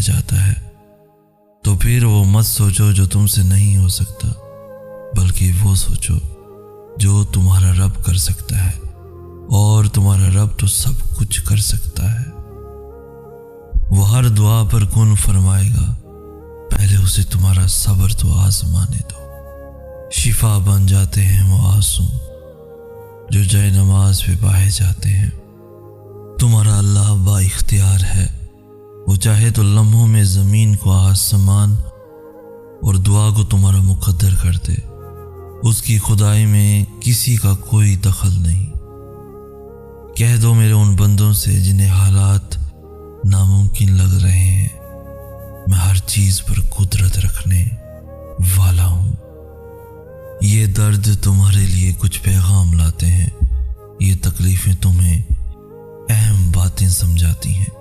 जाता है तो फिर वो मत सोचो जो तुमसे नहीं हो सकता, बल्कि वो सोचो जो तुम्हारा रब कर सकता है, और तुम्हारा रब तो सब कुछ कर सकता है। वो हर दुआ पर कुन फरमाएगा, पहले उसे तुम्हारा सब्र तो आजमाने दो। शिफा बन जाते हैं वो आंसू जो जय नमाज पे बहाए जाते हैं। तुम्हारा अल्लाह बा इख्तियार है, वो चाहे तो लम्हों में ज़मीन को आसमान और दुआ को तुम्हारा मुकद्दर कर दे। उसकी खुदाई में किसी का कोई दखल नहीं। कह दो मेरे उन बंदों से जिन्हें हालात नामुमकिन लग रहे हैं, मैं हर चीज़ पर कुदरत रखने वाला हूँ। ये दर्द तुम्हारे लिए कुछ पैगाम लाते हैं, ये तकलीफ़ें तुम्हें अहम बातें समझाती हैं।